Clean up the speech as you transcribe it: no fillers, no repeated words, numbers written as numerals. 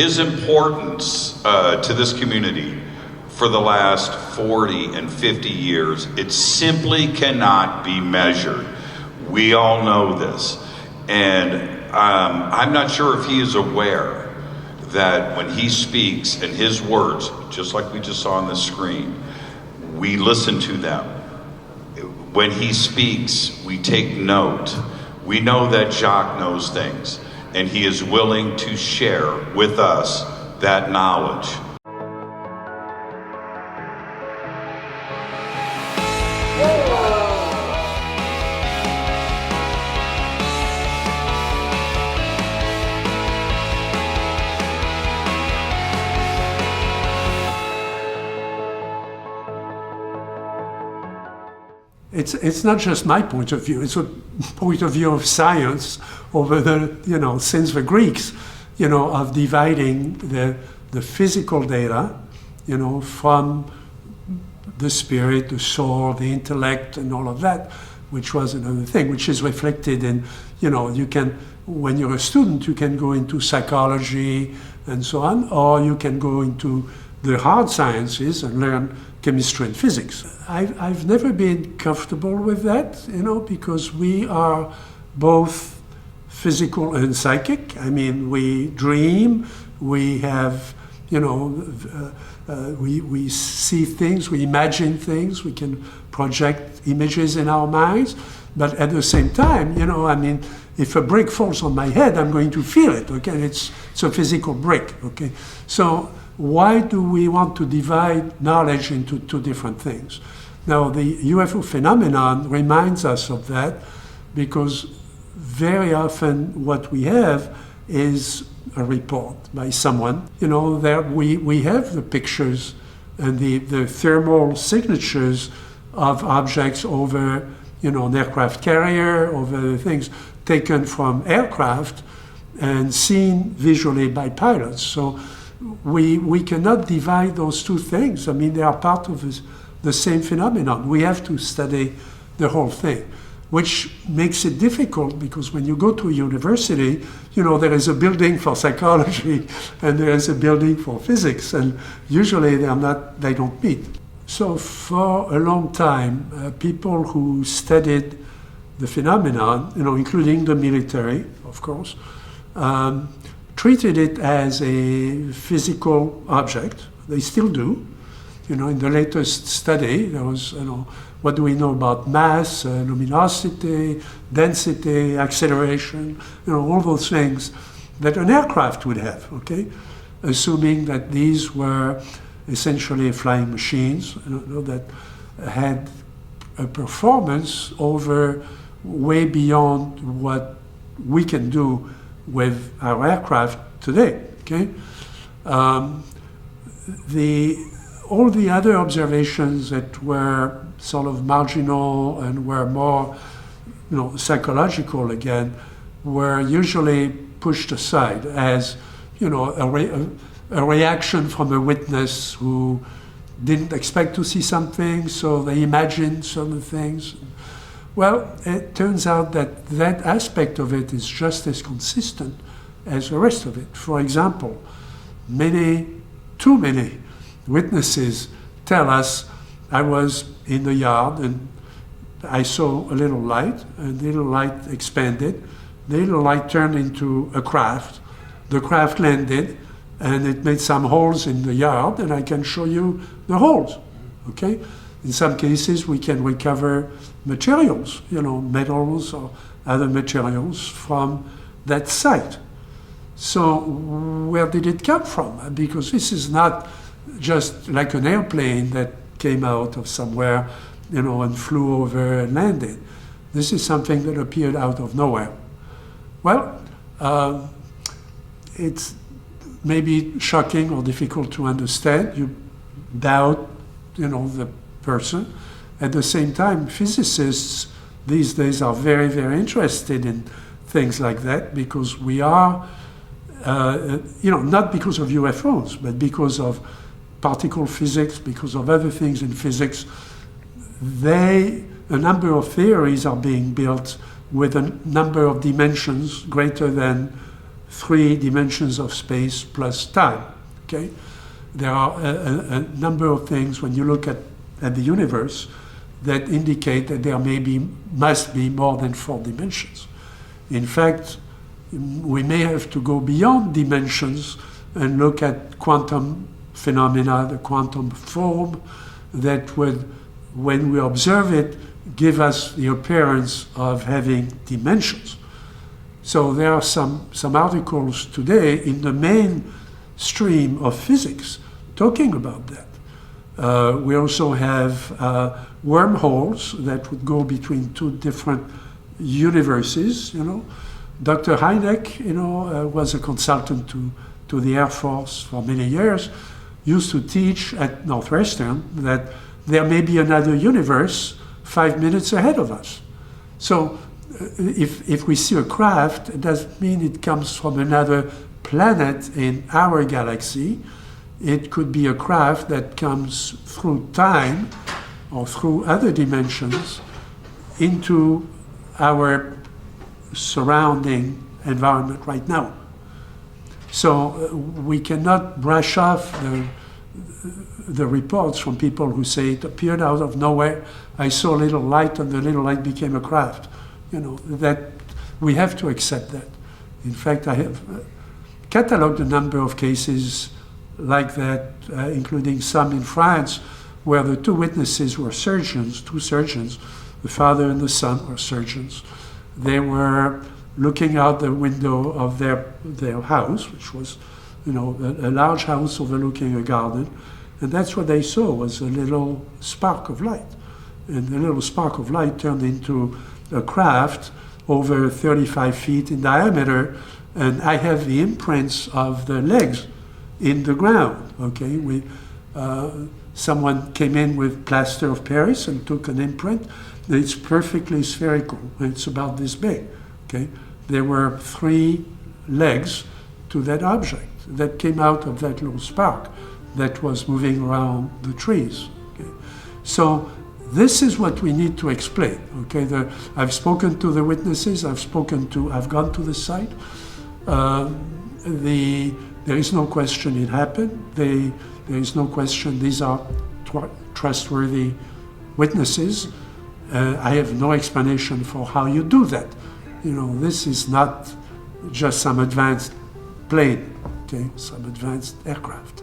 his importance to this community for the last 40 and 50 years, it simply cannot be measured. We all know this. And I'm not sure if he is aware that when he speaks and his words, just like we just saw on the screen, we listen to them. When he speaks, we take note. We know that Jacques knows things, and he is willing to share with us that knowledge. It's not just my point of view, it's a point of view of science over the, since the Greeks, of dividing the physical data, from the spirit, the soul, the intellect, and all of that, which was another thing, which is reflected in, you can, when you're a student, you can go into psychology and so on, or you can go into the hard sciences and learn chemistry and physics. I've never been comfortable with that, because we are both physical and psychic. I mean, we dream, we have, we see things, we imagine things, we can project images in our minds, but at the same time, if a brick falls on my head, I'm going to feel it, okay? It's a physical brick, okay? So why do we want to divide knowledge into two different things? Now, the UFO phenomenon reminds us of that, because very often what we have is a report by someone. There we have the pictures and the thermal signatures of objects over, an aircraft carrier, over things taken from aircraft and seen visually by pilots. So we cannot divide those two things. I mean, they are part of the same phenomenon. We have to study the whole thing, which makes it difficult, because when you go to a university, there is a building for psychology and there is a building for physics, and usually they don't meet. So for a long time, people who studied the phenomenon, including the military, of course, treated it as a physical object. They still do. In the latest study, there was, what do we know about mass, luminosity, density, acceleration, all those things that an aircraft would have, okay? Assuming that these were essentially flying machines, that had a performance over way beyond what we can do with our aircraft today, okay? All the other observations that were sort of marginal and were more, psychological again, were usually pushed aside as, a reaction from a witness who didn't expect to see something, so they imagined certain things. Well, it turns out that aspect of it is just as consistent as the rest of it. For example, too many witnesses tell us, I was in the yard and I saw a little light, and the little light expanded, the little light turned into a craft, the craft landed, and it made some holes in the yard, and I can show you the holes, okay? In some cases, we can recover materials, metals or other materials from that site. So where did it come from? Because this is not just like an airplane that came out of somewhere, and flew over and landed. This is something that appeared out of nowhere. Well, it's maybe shocking or difficult to understand. You doubt, the person. At the same time, physicists these days are very, very interested in things like that, because we are, not because of UFOs, but because of particle physics, because of other things in physics. A number of theories are being built with a number of dimensions greater than 3 dimensions of space plus time. Okay, there are a number of things when you look at the universe that indicate that there must be more than 4 dimensions. In fact, we may have to go beyond dimensions and look at quantum phenomena, the quantum form that would, when we observe it, give us the appearance of having dimensions. So there are some articles today in the mainstream of physics talking about that. We also have wormholes that would go between 2 different universes, you know. Dr. Hynek, you know, was a consultant to the Air Force for many years, used to teach at Northwestern that there may be another universe 5 minutes ahead of us. So if we see a craft, it doesn't mean it comes from another planet in our galaxy. It could be a craft that comes through time or through other dimensions into our surrounding environment right now. So we cannot brush off the reports from people who say it appeared out of nowhere. I saw a little light and the little light became a craft. You know, that we have to accept that. In fact, I have cataloged a number of cases like that, including some in France, where the 2 witnesses were surgeons, 2 surgeons. The father and the son were surgeons. They were looking out the window of their house, which was, you know, a large house overlooking a garden, and that's what they saw was a little spark of light. And the little spark of light turned into a craft over 35 feet in diameter, and I have the imprints of the legs in the ground. Okay, someone came in with plaster of Paris and took an imprint. It's perfectly spherical. It's about this big. Okay, there were 3 legs to that object that came out of that little spark that was moving around the trees. Okay, so this is what we need to explain. Okay, I've spoken to the witnesses. I've gone to the site. There is no question it happened. There is no question these are trustworthy witnesses. I have no explanation for how you do that. You know, this is not just some advanced plane, okay, some advanced aircraft.